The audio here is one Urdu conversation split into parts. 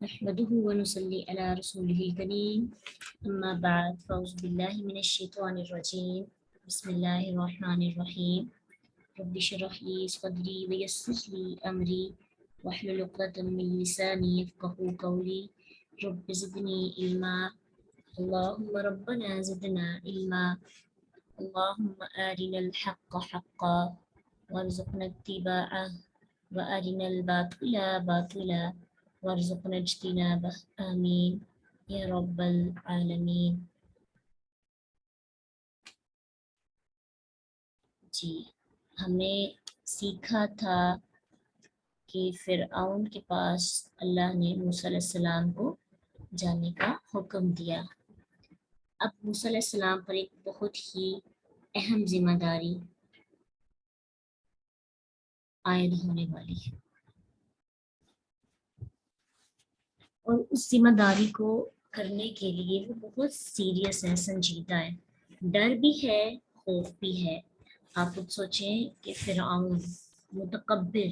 نحمده ونصلي على رسوله الكريم أما بعد فأعوذ بالله من الشيطان الرجيم بسم الله الرحمن الرحيم رب اشرح لي صدري ويسر لي أمري واحلل عقدة من لساني يفقهوا قولي رب زدني علما اللهم ربنا زدنا علما اللهم أرنا الحق حقا وارزقنا اتباعه وأرنا الباطل باطلا وارزقنا اجتنابه آمین یا رب العالمین۔ جی ہم نے سیکھا تھا کہ فرعون کے پاس اللہ نے موسیٰ علیہ السلام کو جانے کا حکم دیا۔ اب موسیٰ علیہ السلام پر ایک بہت ہی اہم ذمہ داری عائد ہونے والی ہے، اور اس ذمہ داری کو کرنے کے لیے وہ بہت سیریس ہے، سنجیدہ ہے، ڈر بھی ہے، خوف بھی ہے۔ آپ خود سوچیں کہ فرعون متکبر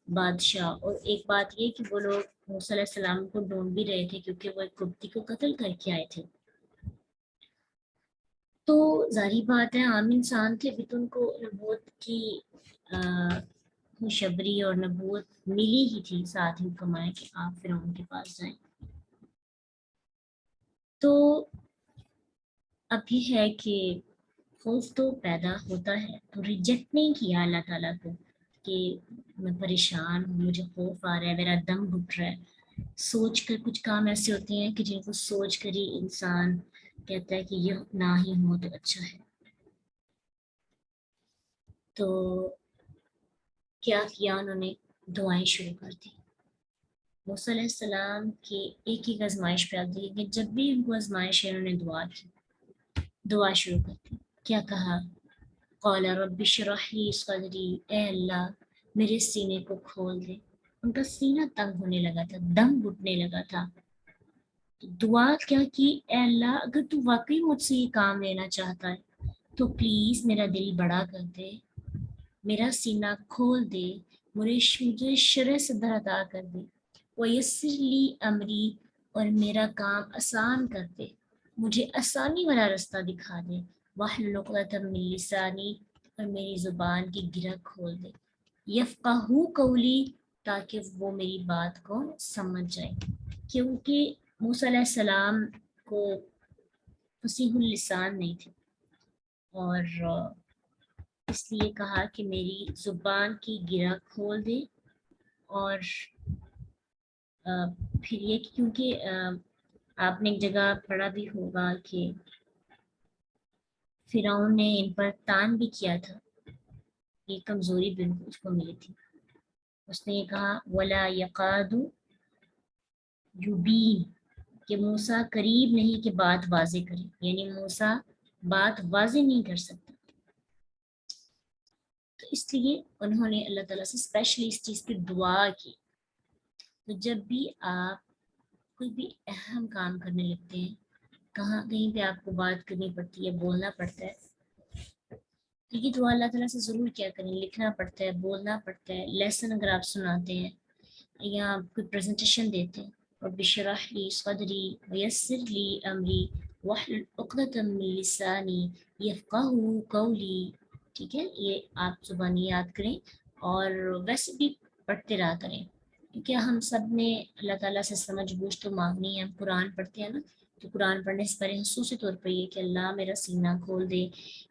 بادشاہ، اور ایک بات یہ کہ وہ لوگ موسیٰ علیہ السلام کو ڈھونڈ بھی رہے تھے کیونکہ وہ ایک قبطی کو قتل کر کے آئے تھے، تو ظاہری بات ہے عام انسان تھے بھی تو ان کو نبوت کی خوشبری اور نبوت ملی ہی تھی، ساتھ ہی کمائے کہ آپ فرعون کے پاس جائیں۔ تو اب یہ ہے کہ خوف تو پیدا ہوتا ہے، تو ریجیکٹ نہیں کیا اللہ تعالیٰ کو کہ میں پریشان ہوں، مجھے خوف آ رہا ہے، میرا دم گھٹ رہا ہے۔ سوچ کر کچھ کام ایسے ہوتے ہیں کہ جن کو سوچ کر ہی انسان کہتا ہے کہ یہ نہ ہی ہو تو اچھا ہے۔ تو کیا کیا انہوں نے؟ دعائیں شروع کر دی۔ موسیٰ علیہ السلام کی ایک ایک آزمائش پہ آتی ہے کہ جب بھی ان کو آزمائش ہے انہوں نے دعا کی، دعا شروع کر دی۔ کیا کہا؟ قال رب اشرح لی صدری، اے اللہ میرے سینے کو کھول دے۔ ان کا سینہ تنگ ہونے لگا تھا، دم گھٹنے لگا تھا، تو دعا کیا کی؟ اے اللہ اگر تو واقعی مجھ سے یہ کام لینا چاہتا ہے تو پلیز میرا دل بڑا کر دے، میرا سینہ کھول دے، مجھے شرح صدر عطا کر دے، ویسر لی امری، اور میرا کام آسان کر دے، مجھے آسانی والا رستہ دکھا دے، واحلل عقدۃ من لسانی، اور میری زبان کی گرہ کھول دے، یفقہوا قولی، تاکہ وہ میری بات کو سمجھ جائے، کیونکہ موسیٰ علیہ السلام کو فصیح اللسان نہیں تھے، اور اس لیے کہا کہ میری زبان کی گرہ کھول دے۔ اور پھر یہ کہ کیونکہ آپ نے ایک جگہ پڑھا بھی ہوگا کہ فرعون نے ان پر تان بھی کیا تھا، یہ کمزوری بھی اس کو ملی تھی۔ اس نے یہ کہا ولا یقاد یبین، کہ موسیٰ قریب نہیں کہ بات واضح کرے، یعنی موسیٰ بات واضح نہیں کر سکتا، تو اس لیے انہوں نے اللہ تعالیٰ سے اسپیشلی اس چیز کی دعا کی۔ تو جب بھی آپ کوئی بھی اہم کام کرنے لگتے ہیں، کہیں پہ آپ کو بات کرنی پڑتی ہے، بولنا پڑتا ہے، تو یہ دعا اللہ تعالیٰ سے ضرور کیا کریں، لکھنا پڑتا ہے، بولنا پڑتا ہے، لیسن اگر آپ سناتے ہیں یا کوئی پریزنٹیشن دیتے ہیں، رب اشرح لی صدری ویسر لی امری واحلل عقدۃ من لسانی یفقہوا قولی، ٹھیک ہے، یہ آپ زبانی یاد کریں، اور ویسے بھی پڑھتے رہا کریں، کیونکہ ہم سب نے اللہ تعالیٰ سے سمجھ بوجھ تو مانگنی ہے۔ ہم قرآن پڑھتے ہیں نا، تو قرآن پڑھنے سے پہلے خصوصی طور پر یہ کہ اللہ میرا سینہ کھول دے،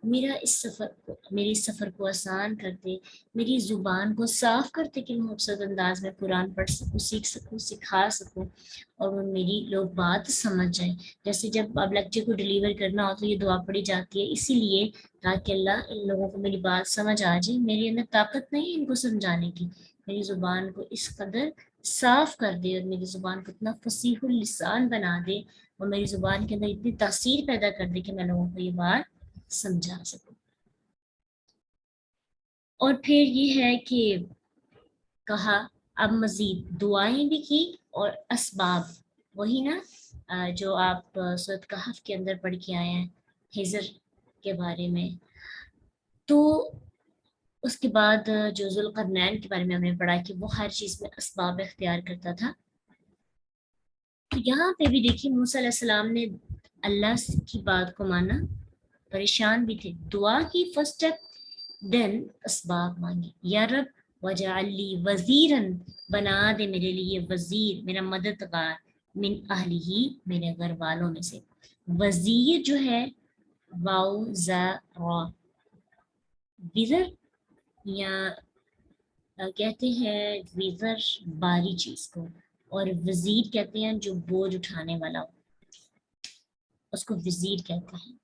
میرے اس سفر کو آسان کر دے، میری زبان کو صاف کرتے کہ میں مبسط انداز میں قرآن پڑھ سکوں، سیکھ سکوں، سکھا سکوں، اور وہ میری لوگ بات سمجھ جائیں۔ جیسے جب اب لیکچر کو ڈیلیور کرنا ہو تو یہ دعا پڑھی جاتی ہے اسی لیے تاکہ اللہ ان لوگوں کو میری بات سمجھ آ جائے۔ میرے اندر طاقت نہیں ہے ان کو سمجھانے کی، میری زبان کو اس قدر صاف کر دے، اور میری زبان کو اتنا فصیح اللسان بنا دے، اور میری زبان کے اندر اتنی تاثیر پیدا کر دے کہ میں لوگوں کو یہ بات سمجھا سکوں۔ اور پھر یہ ہے کہ کہا اب مزید دعائیں بھی کی، اور اسباب وہی نا جو آپ سورۃ کہف کے اندر پڑھ کے آئے ہیں ہجر کے بارے میں۔ تو اس کے بعد جو ذوالقرنین کے بارے میں ہم نے پڑھا کہ وہ ہر چیز میں اسباب اختیار کرتا تھا، تو یہاں پہ بھی دیکھیے موسیٰ علیہ السلام نے اللہ کی بات کو مانا، پریشان بھی تھے، دعا کی فرسٹ اسٹیپ، دین اسباب مانگی، یا رب وجعل لی وزیرن، بنا دے میرے لیے وزیر، میرا مددگار، من اہلی ہی، میرے گھر والوں میں سے۔ وزیر جو ہے واو زا را، وزر یا کہتے ہیں وزر باری چیز کو، اور وزیر کہتے ہیں جو بوجھ اٹھانے والا ہو، اس کو وزیر کہتے ہیں۔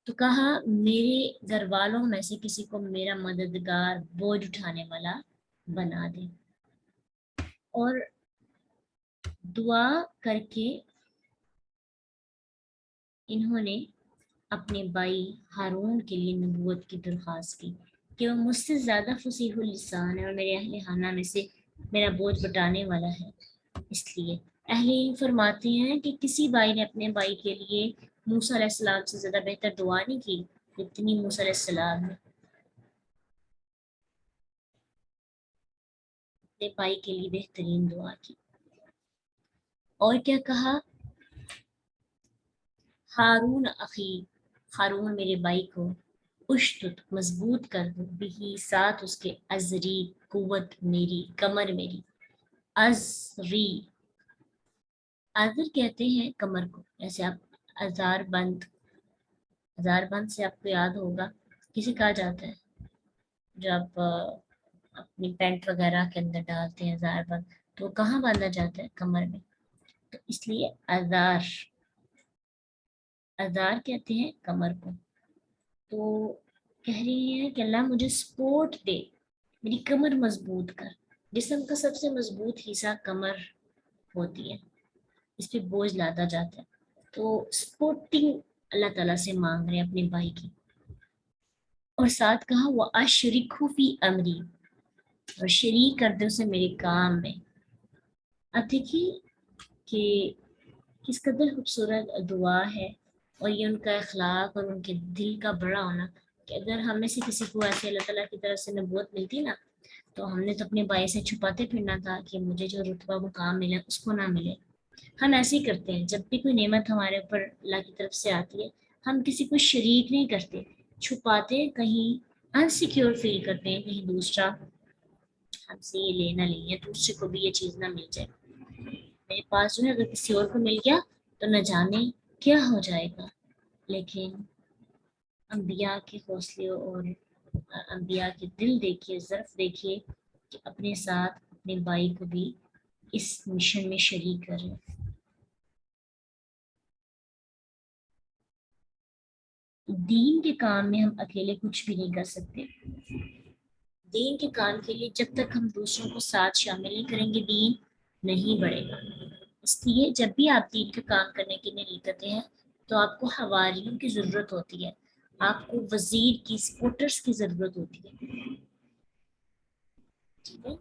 تو کہا میرے گھر والوں میں سے کسی کو میرا مددگار، بوجھ اٹھانے والا بنا دے۔ اور دعا کر کے انہوں نے اپنے بھائی ہارون کے لیے نبوت کی درخواست کی کہ وہ مجھ سے زیادہ فصیح اللسان ہے اور میرے اہل خانہ میں سے میرا بوجھ بٹانے والا ہے۔ اس لیے اہل علم فرماتے ہیں کہ کسی بھائی نے اپنے بھائی کے لیے موسیٰ علیہ السلام سے زیادہ بہتر دعا نہیں کی جتنی موسیٰ علیہ السلام نے اپنے بھائی کے لیے بہترین دعا کی۔ اور کیا کہا، ہارون اخی، ہارون میرے بھائی کو، اشتت مضبوط کر دو، بھی ساتھ اس کے، ازری قوت میری، کمر میری، ازری، ازر کہتے ہیں کمر کو، جیسے آپ ازار بند، ازار بند سے آپ کو یاد ہوگا کسے کہا جاتا ہے جو آپ اپنی پینٹ وغیرہ کے اندر ڈالتے ہیں ازار بند، تو کہاں باندھا جاتا ہے، کمر میں، تو اس لیے ازار، ازار کہتے ہیں کمر کو۔ تو کہہ رہی ہیں کہ اللہ مجھے سپورٹ دے، میری کمر مضبوط کر، جسم کا سب سے مضبوط حصہ کمر ہوتی ہے، اس پہ بوجھ لادا جاتا ہے، تو سپورٹنگ اللہ تعالیٰ سے مانگ رہے ہیں اپنے بھائی کی۔ اور ساتھ کہا وہ اشرکہ فی امری، اور شریک کر دے اسے میرے کام میں۔ اب دیکھیے کہ کس قدر خوبصورت دعا ہے، اور یہ ان کا اخلاق اور ان کے دل کا بڑا ہونا کہ اگر ہم میں سے کسی کو ایسے اللہ تعالیٰ کی طرف سے نبوت ملتی نا، تو ہم نے تو اپنے بھائی سے چھپاتے پھرنا تھا کہ مجھے جو رتبہ مقام ملے اس کو نہ ملے۔ ہم ایسے ہی کرتے ہیں، جب بھی کوئی نعمت ہمارے اوپر اللہ کی طرف سے آتی ہے ہم کسی کو شریک نہیں کرتے، چھپاتے، کہیں انسیکیور فیل کرتے ہیں کہیں دوسرا ہم سے یہ لے نہ لیں یا دوسرے کو بھی یہ چیز نہ مل جائے، میرے پاس جو ہے اگر کسی اور کو مل گیا تو نہ جانے کیا ہو جائے گا۔ لیکن انبیاء کے حوصلے اور انبیاء کے دل دیکھیے، ظرف دیکھیے کہ اپنے ساتھ اپنے بھائی کو بھی اس مشن میں شریک کر رہے۔ دین کے کام میں ہم اکیلے کچھ بھی نہیں کر سکتے، دین کے کام کے لیے جب تک ہم دوسروں کو ساتھ شامل نہیں کریں گے دین نہیں بڑھے گا۔ اس لیے جب بھی آپ دین کا کام کرنے کے لیے نکلتے ہیں تو آپ کو حواریوں کی ضرورت ہوتی ہے، آپ کو وزیر کی، سپورٹرز کی ضرورت ہوتی ہے، ٹھیک ہے؟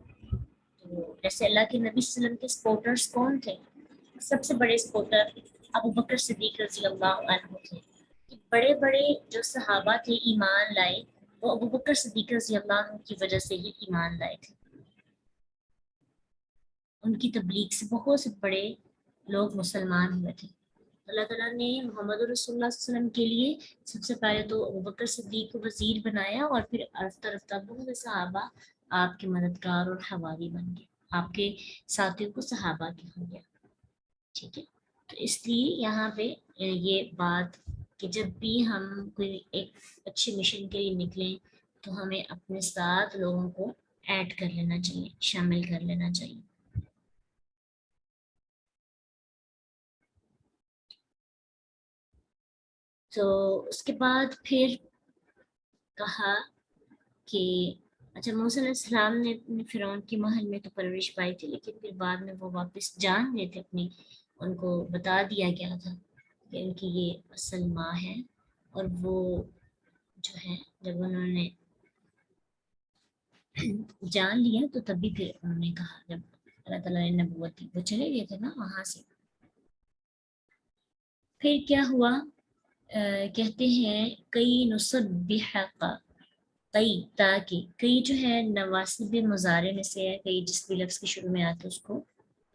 تو جیسے اللہ کے نبی صلی اللہ علیہ وسلم کے سپورٹرز کون تھے؟ سب سے بڑے سپورٹر ابو بکر صدیق رضی اللہ عنہ تھے۔ بڑے بڑے جو صحابہ تھے ایمان لائے وہ ابو بکر صدیق رضی اللہ عنہ کی وجہ سے ہی ایمان لائے تھے، ان کی تبلیغ سے بہت سے بڑے لوگ مسلمان ہوئے تھے۔ اللہ تعالیٰ نے محمد رسول اللہ صلی اللہ علیہ وسلم کے لیے سب سے پہلے تو ابو بکر صدیق کو وزیر بنایا، اور پھر رفتہ رفتہ بہت سے صحابہ آپ کے مددگار اور حواری بن گئے، آپ کے ساتھیوں کو صحابہ کی ہو گیا، ٹھیک ہے؟ تو اس لیے یہاں پہ یہ بات کہ جب بھی ہم کوئی ایک اچھے مشن کے لیے نکلیں تو ہمیں اپنے ساتھ لوگوں کو ایڈ کر لینا چاہیے، شامل کر لینا چاہیے۔ تو اس کے بعد پھر کہا کہ اچھا موسیٰ علیہ السلام نے اپنے فرعون کے محل میں تو پرورش پائی تھی، لیکن پھر بعد میں وہ واپس جان گئے تھے اپنی، ان کو بتا دیا گیا تھا کہ ان کی یہ اصل ماں ہے، اور وہ جو ہے جب انہوں نے جان لیا تو تبھی پھر انہوں نے کہا، جب اللہ تعالیٰ نے نبوت دی وہ چلے گئے تھے نا وہاں سے۔ پھر کیا ہوا، کہتے ہیں کئی نصبحق، کئی تاکہ، کئی جو ہے نواسب مضارع میں سے ہے، کئی جس بھی لفظ کے شروع میں آتے اس کو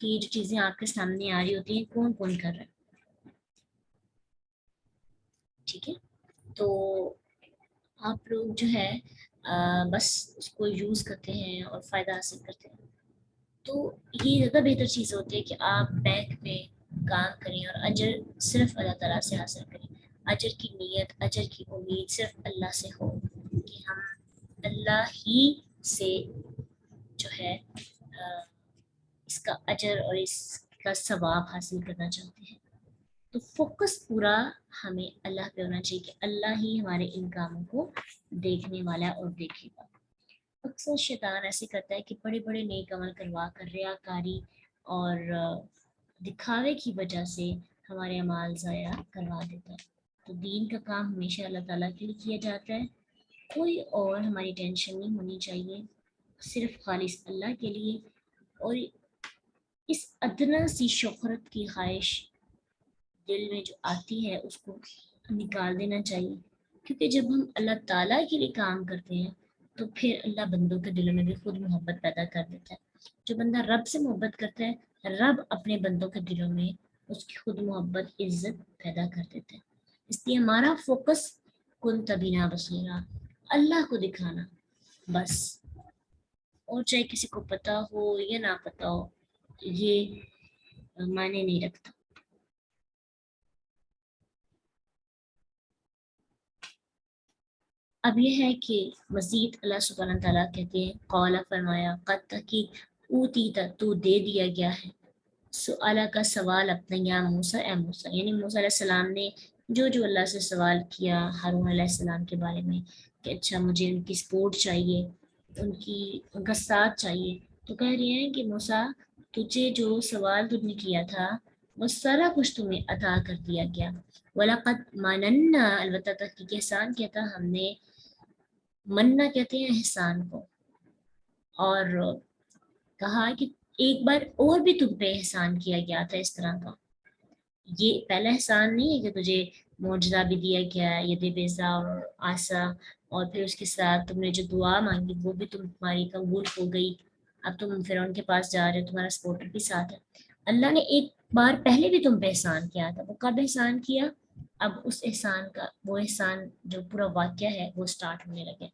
کہ یہ جو چیزیں آپ کے سامنے آ رہی ہوتی ہیں کون کون کر رہا ہے. ٹھیک ہے, تو آپ لوگ جو ہے بس اس کو یوز کرتے ہیں اور فائدہ حاصل کرتے ہیں. تو یہ زیادہ بہتر چیز ہوتی ہے کہ آپ بینک میں کام کریں اور اجر صرف اللہ تعالیٰ سے حاصل کریں. اجر کی نیت, اجر کی امید صرف اللہ سے ہو کہ ہم اللہ ہی سے جو ہے اس کا اجر اور اس کا ثواب حاصل کرنا چاہتے ہیں. تو فوکس پورا ہمیں اللہ پہ ہونا چاہیے کہ اللہ ہی ہمارے ان کاموں کو دیکھنے والا اور دیکھے گا. اکثر شیطان ایسے کرتا ہے کہ بڑے بڑے نیک عمل کروا کر ریاکاری اور دکھاوے کی وجہ سے ہمارے اعمال ضائع کروا دیتا ہے. تو دین کا کام ہمیشہ اللہ تعالیٰ کے لیے کیا جاتا ہے, کوئی اور ہماری ٹینشن نہیں ہونی چاہیے, صرف خالص اللہ کے لیے. اور اس ادنا سی شہرت کی خواہش دل میں جو آتی ہے اس کو نکال دینا چاہیے, کیونکہ جب ہم اللہ تعالیٰ کے لیے کام کرتے ہیں تو پھر اللہ بندوں کے دلوں میں بھی خود محبت پیدا کر دیتا ہے. جو بندہ رب سے محبت کرتا ہے, رب اپنے بندوں کے دلوں میں اس کی خود محبت, عزت پیدا کر دیتا ہے. اس لیے ہمارا فوکس کن تبینا بصیرا, اللہ کو دکھانا بس. اور چاہے کسی کو پتا ہو یا نہ پتا ہو یہ معنی نہیں رکھتا. اب یہ ہے کہ مزید اللہ سبحانہ تعالیٰ کہتے ہیں, قولا فرمایا, قد تحقیق اوتیتا تو دے دیا گیا ہے, سؤالہ کا سوال اپنا, یا موسیٰ اے موسیٰ, یعنی موسیٰ علیہ السلام نے جو اللہ سے سوال کیا ہارون علیہ السلام کے بارے میں کہ اچھا مجھے ان کی سپورٹ چاہیے, ان کا ساتھ چاہیے. تو کہہ رہے ہیں کہ موسیٰ تجھے جو سوال تم نے کیا تھا وہ سارا کچھ تمہیں عطا کر دیا گیا. وَلَقَدْ مَنَنَّا, البتہ تحقیق احسان کیا تھا ہم نے, مننا کہتے ہیں احسان کو, اور کہا کہ ایک بار اور بھی تم پہ احسان کیا گیا تھا اس طرح کا. یہ پہلا احسان نہیں ہے کہ تجھے معجزہ بھی دیا گیا, ید بیضا اور آسا, اور پھر اس کے ساتھ تم نے جو دعا مانگی وہ بھی تمہاری قبول ہو گئی, اب تم فرعون کے پاس جا رہے ہو, تمہارا سپورٹر بھی ساتھ ہے. اللہ نے ایک بار پہلے بھی تم پہ احسان کیا تھا, وہ کب احسان کیا؟ اب اس احسان کا وہ احسان جو پورا واقعہ ہے وہ سٹارٹ ہونے لگے,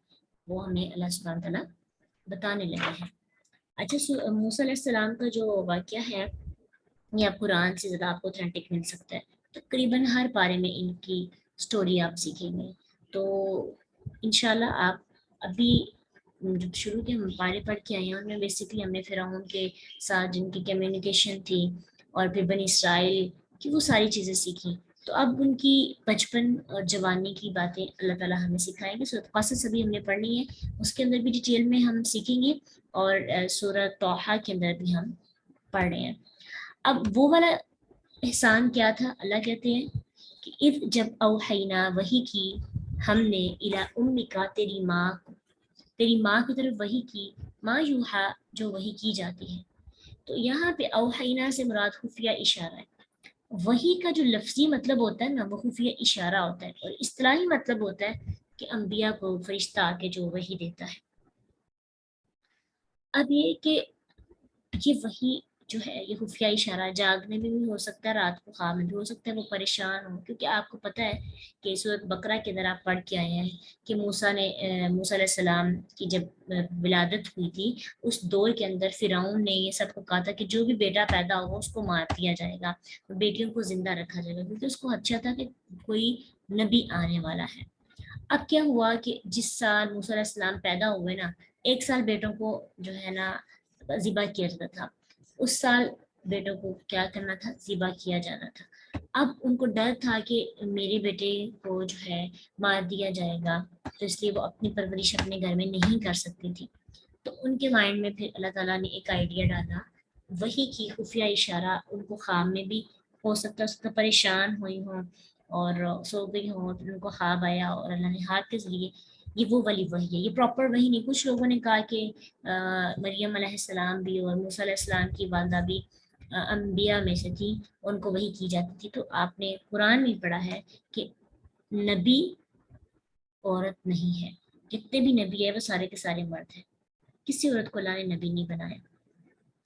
وہ ہمیں اللہ سبحانہ تعالیٰ بتانے لگے ہیں. اچھا, موسیٰ علیہ السلام کا جو واقعہ ہے یہ آپ قرآن سے زیادہ آپ کو اوتھینٹک مل سکتا ہے. تقریباً ہر پارے میں ان کی سٹوری آپ سیکھیں گے. تو انشاءاللہ آپ ابھی جب شروع کے ہم پارے پڑھ کے آئے ہیں ان میں بیسکلی ہم نے فرعون کے ساتھ جن کی کمیونیکیشن تھی اور پھر بنی اسرائیل کی وہ ساری چیزیں سیکھی. تو اب ان کی بچپن اور جوانی کی باتیں اللہ تعالیٰ ہمیں سکھائیں گے. سورۃ قصص ابھی ہم نے پڑھنی ہے, اس کے اندر بھی ڈیٹیل میں ہم سیکھیں گے, اور سورۃ طٰہٰ کے اندر بھی ہم پڑھ رہے ہیں. اب وہ والا احسان کیا تھا؟ اللہ کہتے ہیں کہ اذ, جب اوحینا وحی کی ہم نے, الی امکا تیری ماں کی طرف وحی کی, ما یوحا جو وحی کی جاتی ہے. تو یہاں پہ اوحینا سے مراد خفیہ اشارہ ہے. وحی کا جو لفظی مطلب ہوتا ہے نا وہ خفیہ اشارہ ہوتا ہے, اور اصطلاحی مطلب ہوتا ہے کہ انبیاء کو فرشتہ آ کے جو وحی دیتا ہے. اب یہ کہ یہ وحی جو ہے یہ خفیہ اشارہ جاگنے میں بھی ہو سکتا ہے, رات کو خواب میں بھی ہو سکتا ہے, وہ پریشان ہو, کیونکہ آپ کو پتہ ہے کہ سورۃ بقرہ کے اندر آپ پڑھ کے آئے ہیں کہ موسیٰ علیہ السلام کی جب ولادت ہوئی تھی اس دور کے اندر فرعون نے یہ سب کو کہا تھا کہ جو بھی بیٹا پیدا ہوگا اس کو مار دیا جائے گا, بیٹیوں کو زندہ رکھا جائے گا, کیونکہ اس کو اچھا تھا کہ کوئی نبی آنے والا ہے. اب کیا ہوا کہ جس سال موسیٰ علیہ السلام پیدا ہوئے نا, ایک سال بیٹوں کو جو ہے نا ذبح کیا جاتا تھا, اس سال بیٹوں کو کیا کرنا تھا, ذبح کیا جانا تھا. اب ان کو ڈر تھا کہ میرے بیٹے کو جو ہے مار دیا جائے گا, تو اس لیے وہ اپنی پرورش اپنے گھر میں نہیں کر سکتی تھی. تو ان کے مائنڈ میں پھر اللہ تعالیٰ نے ایک آئیڈیا ڈالا, وہی کی خفیہ اشارہ, ان کو خواب میں بھی ہو سکتا ہے پریشان ہوئی ہوں اور سو گئی ہوں, پھر ان کو خواب آیا اور اللہ نے ہاتھ کے ذریعے, یہ وہ والی وحی ہے, یہ پراپر وحی نہیں. کچھ لوگوں نے کہا کہ مریم علیہ السلام بھی اور موسیٰ علیہ السلام کی والدہ بھی انبیاء میں سے تھی, ان کو وحی کی جاتی تھی. تو آپ نے قرآن میں پڑھا ہے کہ نبی عورت نہیں ہے, جتنے بھی نبی ہے وہ سارے کے سارے مرد ہیں, کسی عورت کو اللہ نے نبی نہیں بنایا.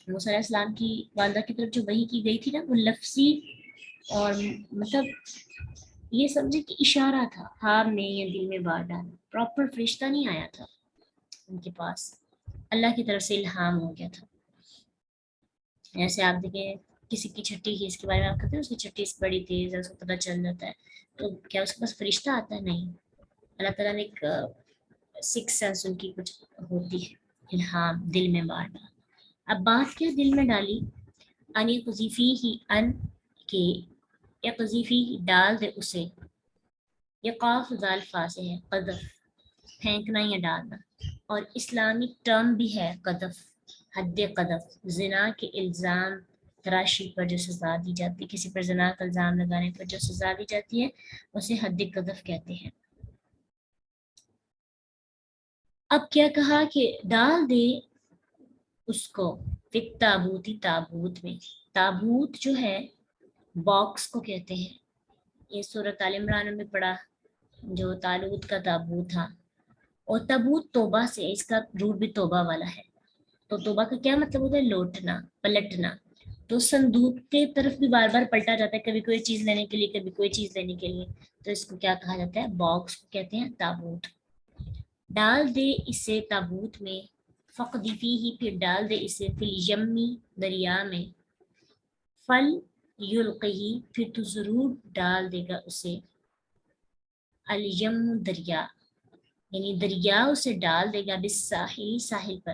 موسیٰ علیہ السلام کی والدہ کی طرف جو وحی کی گئی تھی نا وہ لفظی اور مطلب یہ سمجھے کہ اشارہ تھا، خواب میں یا دل میں بات ڈالا، پراپر فرشتہ نہیں آیا تھا ان کے پاس، اللہ کی طرف سے الہام ہو گیا تھا. جیسے آپ دیکھیں کسی کی چھٹی کی، اس کے بارے میں آپ کہتے ہیں اس کی چھٹی بڑی تیز ہے، اس کو پتہ چل جاتا ہے، تو کیا اس کے پاس فرشتہ آتا ہے؟ نہیں. اللہ تعالیٰ نے ایک سکس سینس ان کی کچھ ہوتی ہے، الہام دل میں بات ڈالا. اب بات کیا دل میں ڈالی؟ ان قذیفی ہی، ان کے یا قذیفی ڈال دے اسے، یا قاف ذال فا سے ہے قذف، پھینکنا یا ڈالنا، اور اسلامی ٹرم بھی ہے قذف، حد قذف، زنا کے الزام تراشی پر جو سزا دی جاتی ہے، کسی پر زنا کا الزام لگانے پر جو سزا دی جاتی ہے اسے حد قذف کہتے ہیں. اب کیا کہا کہ ڈال دے اس کو فی تابوتی، تابوت میں. تابوت جو ہے باکس کو کہتے ہیں، یہ سورۃ آل عمران میں پڑھا جو تالوت کا تابوت تھا. اور تابوت توبہ سے، اس کا روٹ بھی توبہ والا ہے. تو توبہ کا کیا مطلب ہوتا ہے؟ لوٹنا، پلٹنا. تو صندوق کے طرف بھی بار بار پلٹا جاتا ہے، کبھی کوئی چیز لینے کے لیے، کبھی کوئی چیز لینے کے لیے. تو اس کو کیا کہا جاتا ہے؟ باکس کو کہتے ہیں تابوت. ڈال دے اسے تابوت میں، فقدی ہی، پھر ڈال دے اسے، فی الیمی، دریا میں، فل یلقی، پھر تو ضرور ڈال دے گا اسے، الیم، دریا، یعنی دریا اسے ڈال دے گا، بالساحل، ساحل پر،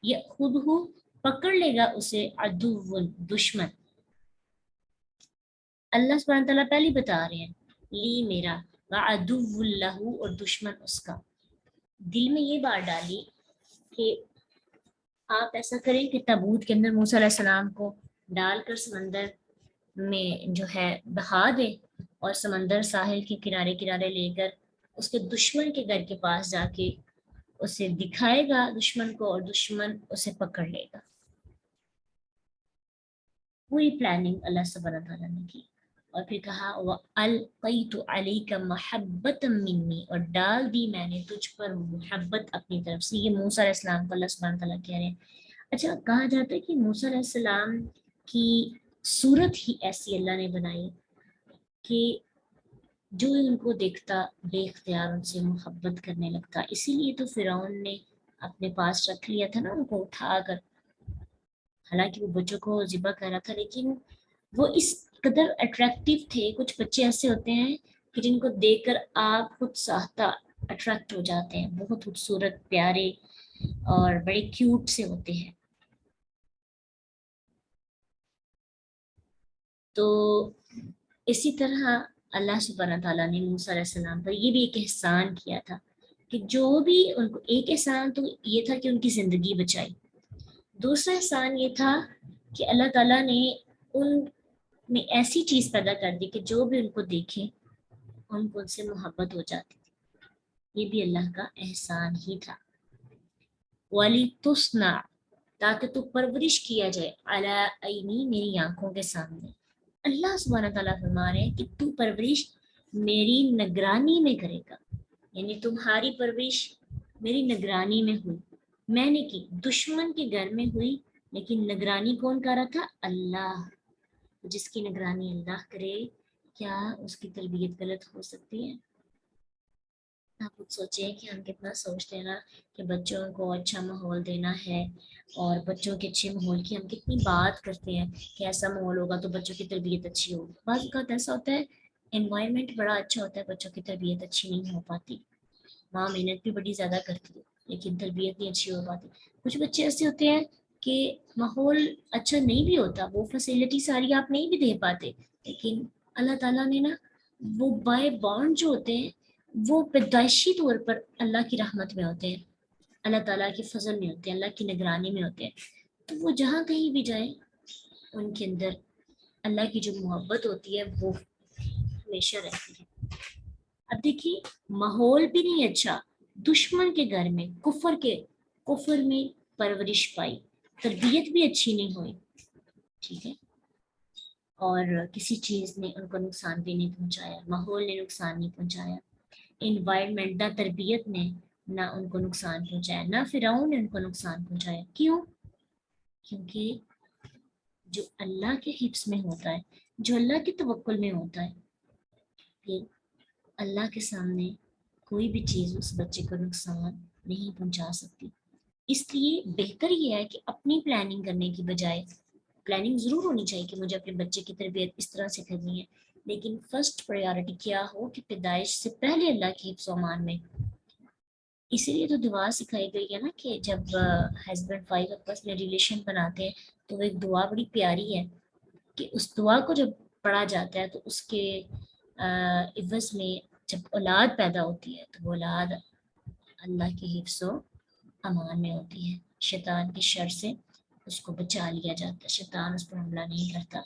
یہ خود ہو، پکڑ لے گا اسے، عدو، دشمن. اللہ سبحانہ تعالیٰ پہلے بتا رہے ہیں لی میرا، وعدو لہو، اور دشمن اس کا. دل میں یہ بات ڈالی کہ آپ ایسا کریں کہ تابوت کے اندر موسیٰ علیہ السلام کو ڈال کر سمندر میں جو ہے بہا دے، اور سمندر ساحل کے کنارے کنارے لے کر اس کے دشمن کے گھر کے پاس جا کے اسے دکھائے گا دشمن کو، اور دشمن اسے پکڑ لے گا. پوری پلاننگ اللہ سبحانہ تعالیٰ نے کی. اور پھر کہا وَأَلْقَيْتُ عَلَيْكَ مَحَبَّةً مِّنِّي، اور ڈال دی میں نے تجھ پر محبت اپنی طرف سے. یہ موسیٰ علیہ السلام کو اللہ سبحانہ تعالیٰ کہہ رہے ہیں. اچھا، کہا جاتا ہے کہ موسیٰ علیہ السلام کی صورت ہی ایسی اللہ نے بنائی کہ جو ان کو دیکھتا بے اختیار ان سے محبت کرنے لگتا. اسی لیے تو فرعون نے اپنے پاس رکھ لیا تھا نا ان کو اٹھا کر. حالانکہ وہ بچوں کو ذبح کر رہا تھا، لیکن وہ اس قدر اٹریکٹیو تھے. کچھ بچے ایسے ہوتے ہیں کہ جن کو دیکھ کر آپ خود ساختہ اٹریکٹ ہو جاتے ہیں، بہت خوبصورت، پیارے اور بڑے کیوٹ سے ہوتے ہیں. تو اسی طرح اللہ سبحانہ تعالیٰ نے موسیٰ علیہ السلام پر یہ بھی ایک احسان کیا تھا کہ جو بھی ان کو، ایک احسان تو یہ تھا کہ ان کی زندگی بچائی. دوسرا احسان یہ تھا کہ اللہ تعالیٰ نے ان میں ایسی چیز پیدا کر دی کہ جو بھی ان کو دیکھے ان کو ان سے محبت ہو جاتی تھی. یہ بھی اللہ کا احسان ہی تھا. وَلِتُصْنَعَ، تاکہ تو پرورش کیا جائے، عَلَىٰ عَيْنِي، میری آنکھوں کے سامنے. اللہ سبحانہ تعالیٰ فرما رہے ہیں کہ تو پرورش میری نگرانی میں کرے گا، یعنی تمہاری پرورش میری نگرانی میں ہوئی، میں نے کی. دشمن کے گھر میں ہوئی، لیکن نگرانی کون کر رہا تھا؟ اللہ. جس کی نگرانی اللہ کرے، کیا اس کی تربیت غلط ہو سکتی ہے؟ آپ خود سوچیں کہ ہم کتنا سوچتے ہیں نا کہ بچوں کو اچھا ماحول دینا ہے، اور بچوں کے اچھے ماحول کی ہم کتنی بات کرتے ہیں کہ ایسا ماحول ہوگا تو بچوں کی تربیت اچھی ہوگی. بعض اوقات ایسا ہوتا ہے انوائرمنٹ بڑا اچھا ہوتا ہے، بچوں کی تربیت اچھی نہیں ہو پاتی. ماں محنت بھی بڑی زیادہ کرتی ہے لیکن تربیت نہیں اچھی ہو پاتی. کچھ بچے ایسے ہوتے ہیں کہ ماحول اچھا نہیں بھی ہوتا، وہ فیسلٹی ساری آپ نہیں بھی دے پاتے، لیکن اللہ تعالیٰ نے نا وہ بائی بانڈ جو ہوتے ہیں وہ پیدائشی طور پر اللہ کی رحمت میں ہوتے ہیں، اللہ تعالیٰ کے فضل میں ہوتے ہیں، اللہ کی نگرانی میں ہوتے ہیں. تو وہ جہاں کہیں بھی جائیں ان کے اندر اللہ کی جو محبت ہوتی ہے وہ ہمیشہ رہتی ہے. اب دیکھیے ماحول بھی نہیں اچھا، دشمن کے گھر میں کفر میں پرورش پائی، تربیت بھی اچھی نہیں ہوئی، ٹھیک ہے، اور کسی چیز نے ان کو نقصان بھی نہیں پہنچایا، ماحول نے نقصان نہیں پہنچایا، انوائرمنٹ نہ تربیت نے نہ ان کو نقصان پہنچایا، نہ فرعون نے ان کو نقصان پہنچایا. کیوں؟ کیونکہ جو اللہ کے حفظ میں ہوتا ہے، جو اللہ کے توکل میں ہوتا ہے، پھر اللہ کے سامنے کوئی بھی چیز اس بچے کو نقصان نہیں پہنچا سکتی. اس لیے بہتر یہ ہے کہ اپنی پلاننگ کرنے کی بجائے، پلاننگ ضرور ہونی چاہیے کہ مجھے اپنے بچے کی تربیت اس طرح سے کرنی ہے، لیکن فرسٹ پریارٹی کیا ہو کہ پیدائش سے پہلے اللہ کی حفظ و امان میں. اسی لیے تو دعا سکھائی گئی ہے نا کہ جب ہسبینڈ وائف آپس میں ریلیشن بناتے ہیں تو وہ ایک دعا بڑی پیاری ہے کہ اس دعا کو جب پڑھا جاتا ہے تو اس کے عوض میں جب اولاد پیدا ہوتی ہے تو وہ اولاد اللہ کی حفظ و امان میں ہوتی ہے، شیطان کی شر سے اس کو بچا لیا جاتا ہے، شیطان اس پر حملہ نہیں کرتا.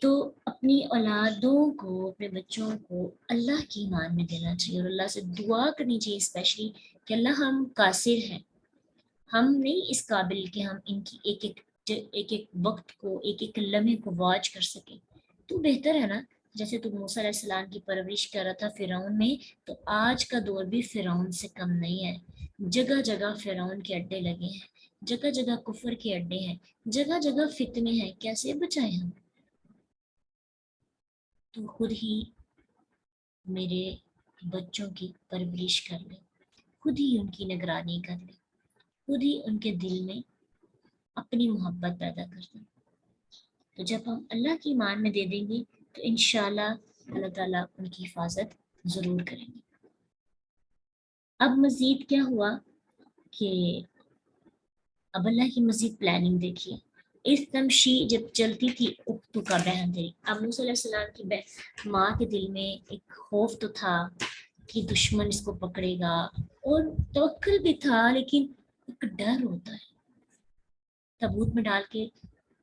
تو اپنی اولادوں کو، اپنے بچوں کو اللہ کی ایمان میں دینا چاہیے اور اللہ سے دعا کرنی چاہیے اسپیشلی کہ اللہ ہم قاصر ہیں، ہم نہیں اس قابل کہ ہم ان کی ایک ایک وقت کو، ایک ایک لمحے کو واچ کر سکیں. تو بہتر ہے نا، جیسے تو موسیٰ علیہ السلام کی پرورش کر رہا تھا فرعون میں، تو آج کا دور بھی فرعون سے کم نہیں ہے. جگہ جگہ فرعون کے اڈے لگے ہیں، جگہ جگہ کفر کے اڈے ہیں، جگہ جگہ فتنے ہیں. کیسے بچائیں ہم؟ تو خود ہی میرے بچوں کی پرورش کر لیں، خود ہی ان کی نگرانی کر لیں، خود ہی ان کے دل میں اپنی محبت پیدا کر دیں. تو جب ہم اللہ کی ایمان میں دے دیں گے تو انشاءاللہ اللہ تعالیٰ ان کی حفاظت ضرور کریں گے. اب مزید کیا ہوا کہ اب اللہ کی مزید پلاننگ دیکھیے. اس تمشی جب چلتی تھی اختو کا بہن تھی، اب موسیٰ علیہ السلام کی ماں کے دل میں ایک خوف تو تھا کہ دشمن اس کو پکڑے گا، اور توکل بھی تھا، لیکن ایک ڈر ہوتا ہے. تابوت میں ڈال کے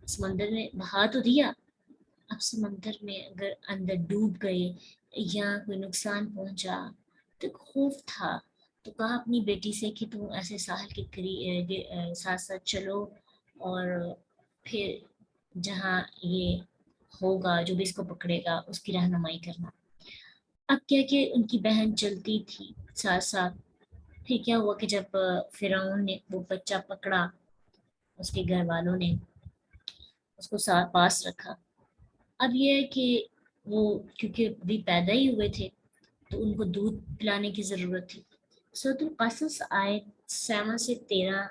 سمندر میں بہا تو دیا، اب سمندر میں اگر اندر ڈوب گئے یا کوئی نقصان پہنچا تو خوف تھا. تو کہا اپنی بیٹی سے کہ تم ایسے ساحل کے ساتھ ساتھ چلو اور پھر جہاں یہ ہوگا جو بھی اس کو پکڑے گا اس کی رہنمائی کرنا. اب کیا کہ ان کی بہن چلتی تھی ساتھ ساتھ. پھر کیا ہوا کہ جب فرعون نے وہ بچہ پکڑا، اس کے گھر والوں نے اس کو ساتھ پاس رکھا. اب یہ ہے کہ وہ کیونکہ ابھی پیدا ہی ہوئے تھے تو ان کو دودھ پلانے کی ضرورت تھی. سورۃ القصص آیت 7 سے 13،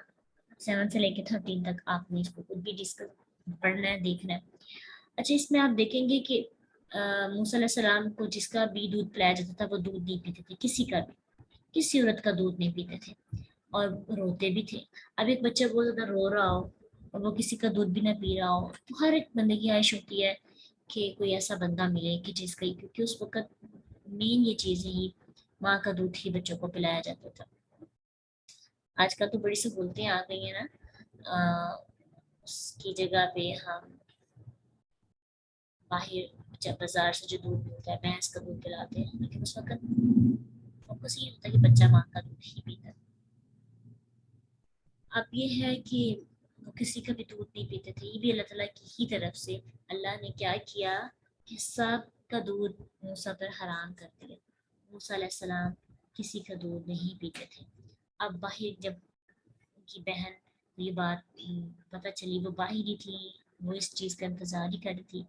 7 سے لے کے 13 تک آپ نے اس کو خود بھی ڈسکس پڑھنا ہے، دیکھنا ہے. اچھا، اس میں آپ دیکھیں گے کہ موسیٰ علیہ السلام کو جس کا بھی دودھ پلایا جاتا تھا وہ دودھ نہیں پیتے تھے، کسی کا بھی، کسی عورت کا دودھ نہیں پیتے تھے، اور روتے بھی تھے. اب ایک بچہ بہت زیادہ رو رہا ہو اور وہ کسی کا دودھ بھی نہ پی رہا ہو تو ہر ایک بندے کی خواہش ہوتی ہے کہ کوئی ایسا بندہ ملے کہ جس کا، کیونکہ اس وقت مین یہ چیز ہی ماں کا دودھ ہی بچوں کو پلایا جاتا تھا. آج کل تو بڑی سہولتیں آ گئی ہیں نا، اس کی جگہ پہ ہم باہر جب بازار سے جو دودھ ملتا ہے بھینس کا دودھ پلاتے ہیں، لیکن اس وقت فوکس یہ ہوتا ہے کہ بچہ ماں کا دودھ ہی پیتا ہے. اب یہ ہے کہ وہ کسی کا بھی دودھ نہیں پیتے تھے. یہ بھی اللہ تعالیٰ کی ہی طرف سے اللہ نے کیا کیا کہ سب کا دودھ موسیٰ پر حرام کر دیا. موسیٰ علیہ السلام کسی کا دودھ نہیں پیتے تھے. اب باہر جب ان کی بہن یہ بات پتہ چلی، وہ باہر ہی تھی، وہ اس چیز کا انتظار ہی کر رہی تھی.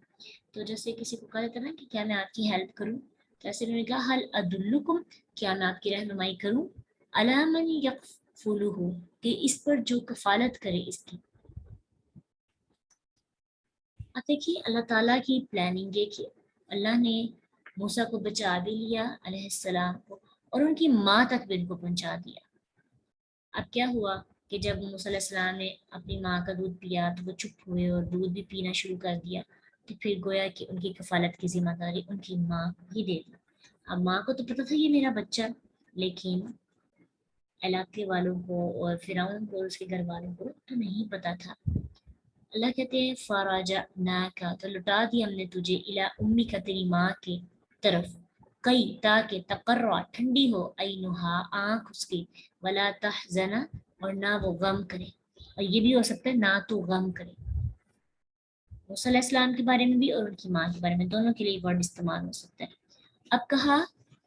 تو جیسے کسی کو کہا جاتا نا کہ کیا میں آپ کی ہیلپ کروں، تو ایسے انہوں نے کہا حل ادلکم، کیا میں آپ کی رہنمائی کروں، علی من یکفلہ، کہ اس پر جو کفالت کرے اس کی. اب دیکھیے اللہ تعالیٰ کی پلاننگ ہے کہ اللہ نے موسیٰ کو بچا بھی لیا علیہ السلام کو، اور ان کی ماں تک بھی ان کو پہنچا دیا. اب کیا ہوا کہ جب موسیٰ علیہ السلام نے اپنی ماں کا دودھ پیا تو وہ چپ ہوئے اور دودھ بھی پینا شروع کر دیا. تو پھر گویا کہ ان کی کفالت کی ذمہ داری ان کی ماں ہی دے دی. اب ماں کو تو پتہ تھا یہ میرا بچہ، لیکن علاقے والوں کو اور فرعون کو اور اس کے گھر والوں کو تو نہیں پتہ تھا. اللہ کہتے ہیں فراجعناک، تو لوٹا دیا ہم نے تجھے الی امیک، تیری ماں کے طرف، کئی تاکہ تقرع ٹھنڈی ہو عینہا آنکھ اس کی، ولا تحزن اور نہ وہ غم کرے. اور یہ بھی ہو سکتا ہے نہ تو غم کرے. موسیٰ علیہ السلام کے بارے میں بھی اور ان کی ماں کے بارے میں، دونوں کے لیے ورڈ استعمال ہو سکتا ہے. اب کہا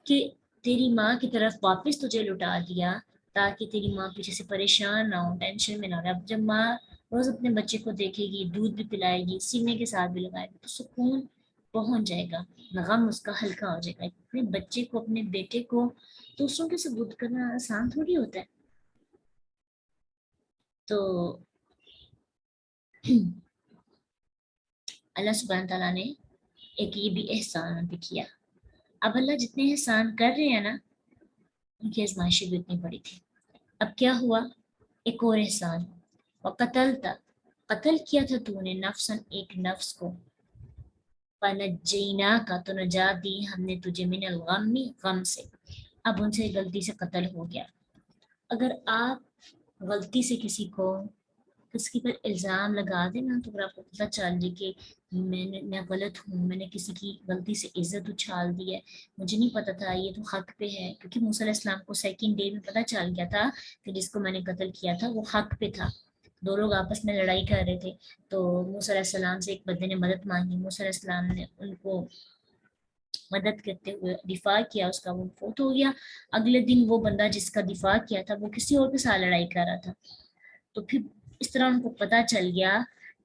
کہ تیری ماں کی طرف واپس تجھے لوٹا دیا تاکہ تیری ماں پیچھے سے پریشان نہ ہو، ٹینشن میں نہ رہے. اب جب ماں روز اپنے بچے کو دیکھے گی، دودھ بھی پلائے گی، سینے کے ساتھ بھی لگائے گی، تو سکون پہنچ جائے گا، غم اس کا ہلکا ہو جائے گا. اپنے بچے کو، اپنے بیٹے کو دوسروں کے ثبوت کرنا آسان تھوڑی ہوتا ہے. تو اللہ سبحانہ تعالیٰ نے ایک یہ بھی احسان بھی کیا. اب اللہ جتنے احسان کر رہے ہیں نا، ان کی آزمائشیں بھی اتنی بڑی تھی. اب کیا ہوا؟ ایک اور احسان، وقتل تھا، قتل کیا تھا تو نے نفسن، ایک نفس کو، فنجینا کا، تو نجات دی ہم نے تجھے، من الغم، غم سے. اب ان سے غلطی سے قتل ہو گیا. اگر آپ غلطی سے کسی پر الزام لگا دیں نا، تو اگر آپ کو پتہ چل جائے کہ میں غلط ہوں، میں نے کسی کی غلطی سے عزت اچھال دی ہے، مجھے نہیں پتا تھا یہ تو حق پہ ہے، کیونکہ موسیٰ علیہ السلام کو سیکنڈ ڈے میں پتہ چل گیا تھا کہ جس کو میں نے قتل کیا تھا وہ حق پہ تھا. دو لوگ آپس میں لڑائی کر رہے تھے، تو موسیٰ علیہ السلام سے ایک بندے نے مدد مانگی، موسیٰ علیہ السلام نے ان کو مدد کرتے ہوئے دفاع کیا اس کا، وہ فوت ہو گیا. اگلے دن وہ بندہ جس کا دفاع کیا تھا وہ کسی اور کے ساتھ لڑائی کر رہا تھا. تو پھر اس طرح ان کو پتہ چل گیا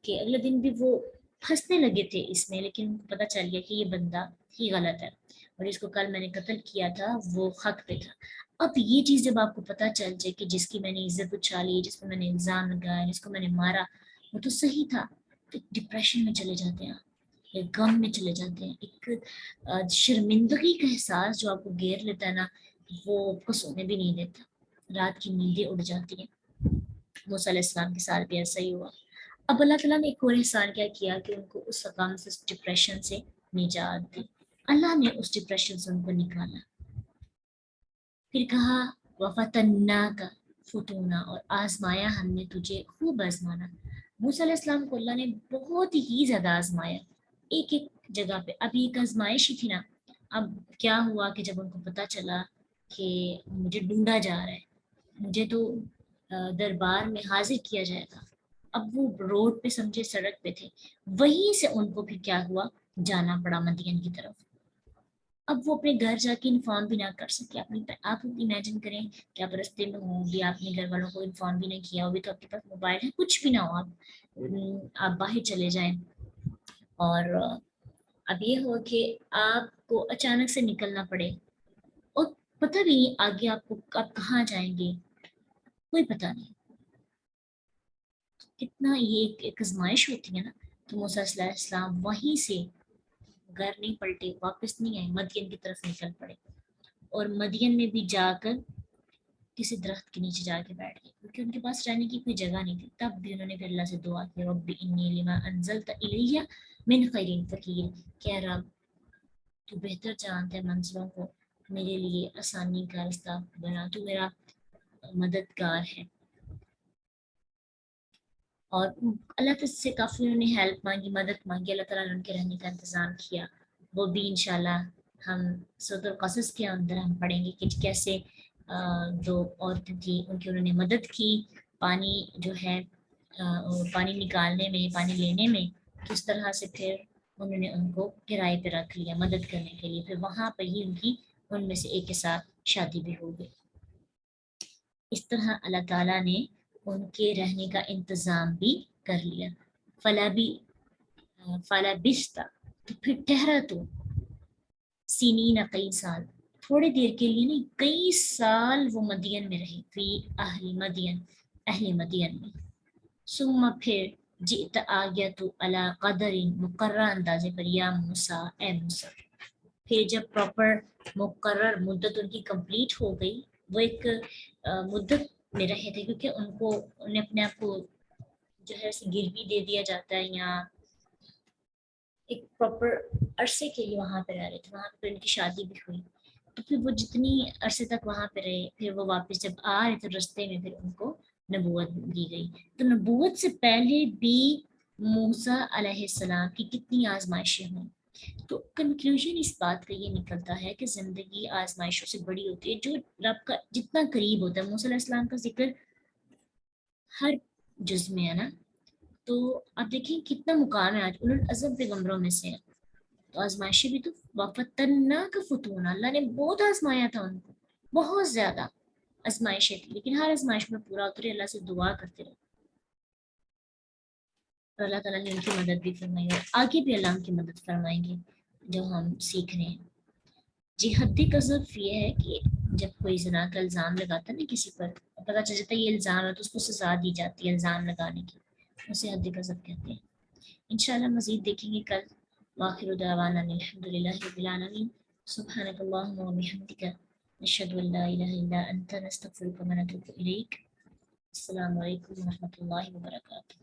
کہ اگلے دن بھی وہ پھنسنے لگے تھے اس میں، لیکن ان کو پتہ چل گیا کہ یہ بندہ ہی غلط ہے اور جس کو کل میں نے قتل کیا تھا وہ حق پہ تھا. اب یہ چیز جب آپ کو پتہ چل جائے کہ جس کی میں نے عزت اچھالی، جس کو میں نے الزام لگایا، جس کو میں نے مارا وہ تو صحیح تھا، تو ڈپریشن میں چلے جاتے ہیں، ایک غم میں چلے جاتے ہیں. ایک شرمندگی کا احساس جو آپ کو گھیر لیتا ہے نا، وہ آپ کو سونے بھی نہیں دیتا، رات کی نیندیں اڑ جاتی ہیں. موسیٰ علیہ السلام کے ساتھ بھی ایسا ہی ہوا. اب اللہ تعالیٰ نے ایک اور احسان کیا کیا کہ ان کو اس غم سے، اس ڈپریشن سے نجات دی. اللہ نے اس ڈپریشن سے ان کو نکالا. پھر کہا وَفَتَنَّاكَ فُتُونًا، اور آزمایا ہم نے تجھے، خوب آزمانا. موسیٰ علیہ السلام کو اللہ نے بہت ہی زیادہ آزمایا، ایک ایک جگہ پہ. اب یہ ایک آزمائش ہی تھی نا. اب کیا ہوا کہ جب ان کو پتہ چلا کہ مجھے ڈھونڈا جا رہا ہے، مجھے تو دربار میں حاضر کیا جائے گا. اب وہ روڈ پہ، سمجھے سڑک پہ تھے، وہیں سے ان کو پھر کیا ہوا، جانا پڑا مدین کی طرف. اب وہ اپنے گھر جا کے انفارم بھی نہ کر سکے. آپ امیجن کریں کہ آپ رستے میں ہوں گے، آپ نے گھر والوں کو انفارم بھی نہیں کیا ہوگی، تو آپ کے پاس موبائل ہے، کچھ بھی نہ ہو، آپ باہر چلے جائیں اور اب یہ ہو کہ آپ کو اچانک سے نکلنا پڑے اور پتہ بھی نہیں آگے آپ کہاں جائیں گے، کوئی پتہ نہیں. کتنا یہ ایک آزمائش ہوتی ہے نا. تو موسیٰ علیہ السلام وہیں سے گھر نہیں پلٹے، واپس نہیں آئے، مدین کی طرف نکل پڑے. اور مدین میں بھی جا کر کسی درخت کے نیچے جا کے بیٹھ گئے، کیونکہ ان کے پاس رہنے کی کوئی جگہ نہیں تھی. تب بھی انہوں نے پھر اللہ سے دعا کی، رب انی لما انزلت الی من خیر فقیر، کہ رب تو بہتر جانتا ہے منزلوں کو، میرے لیے آسانی کا راستہ بنا، تو میرا مددگار ہے. اور اللہ تعالیٰ سے کافی انہوں نے ہیلپ مانگی، مدد مانگی. اللہ تعالیٰ نے ان کے رہنے کا انتظام کیا. وہ بھی انشاءاللہ ہم سورۃ القصص کے اندر ہم پڑھیں گے کہ کیسے دو عورتیں تھیں، ان کی انہوں نے مدد کی پانی جو ہے پانی نکالنے میں، پانی لینے میں. کس طرح سے پھر انہوں نے ان کو کرائے پہ رکھ لیا مدد کرنے کے لیے. پھر وہاں پہ ہی ان میں سے ایک کے ساتھ شادی بھی ہو گئی. اس طرح اللہ تعالیٰ نے ان کے رہنے کا انتظام بھی کر لیا. فلا بستا، تو پھر ٹھہرا تو، سینین، کئی سال، تھوڑے دیر کے لیے نہیں، کئی سال وہ مدین میں رہے. فی اہل مدین، اہل مدین میں. ثم پھر جئت، آ گیا تو، علی قدر، مقررہ اندازے پر، یا موسیٰ، اے موسیٰ. پھر جب پراپر مقرر مدت ان کی کمپلیٹ ہو گئی، وہ ایک مدت میں رہے تھے، کیونکہ انہیں اپنے آپ کو جو ہے گروی دے دیا جاتا ہے، یا ایک پراپر عرصے کے لیے وہاں پہ رہ رہے تھے. وہاں پہ ان کی شادی بھی ہوئی. تو پھر وہ جتنی عرصے تک وہاں پہ رہے، پھر وہ واپس جب آ رہے تھے رستے میں، پھر ان کو نبوت دی گئی. تو نبوت سے پہلے بھی موسیٰ علیہ السلام کی کتنی آزمائشیں ہوں. تو کنکلوژن اس بات کا یہ نکلتا ہے کہ زندگی آزمائشوں سے بڑی ہوتی ہے. جو رب کا جتنا قریب ہوتا ہے، موسیٰ علیہ السلام کا ذکر ہر جز میں ہے نا. تو آپ دیکھیں کتنا مقام ہے، آج اولو العزم پیغمبروں میں سے ہیں. تو آزمائشیں بھی تو وفتنا کا فتون، اللہ نے بہت آزمایا تھا ان کو، بہت زیادہ. آزمائشیں تھی، لیکن ہر آزمائش میں پورا اترے، اللہ سے دعا کرتے رہے اور اللہ تعالیٰ نے ان کی مدد بھی فرمائی اور آگے بھی اللہ ان کی مدد فرمائیں گے جو ہم سیکھ رہے ہیں۔ جی حد قذف یہ ہے کہ جب کوئی زنا کا الزام لگاتا ہے نا کسی پر، پتہ چل جاتا ہے یہ الزام ہے، تو اس کو سزا دی جاتی ہے الزام لگانے کی، اسے حد قذف کہتے ہیں۔ انشاءاللہ مزید دیکھیں گے کل۔ وآخر دعوانا الحمدللہ رب العالمین، سبحانک اللہم و بحمدک، نشہد ان لا الہ الا انت، نستغفرک و نتوب الیک۔ السلام علیکم و رحمۃ اللہ وبرکاتہ۔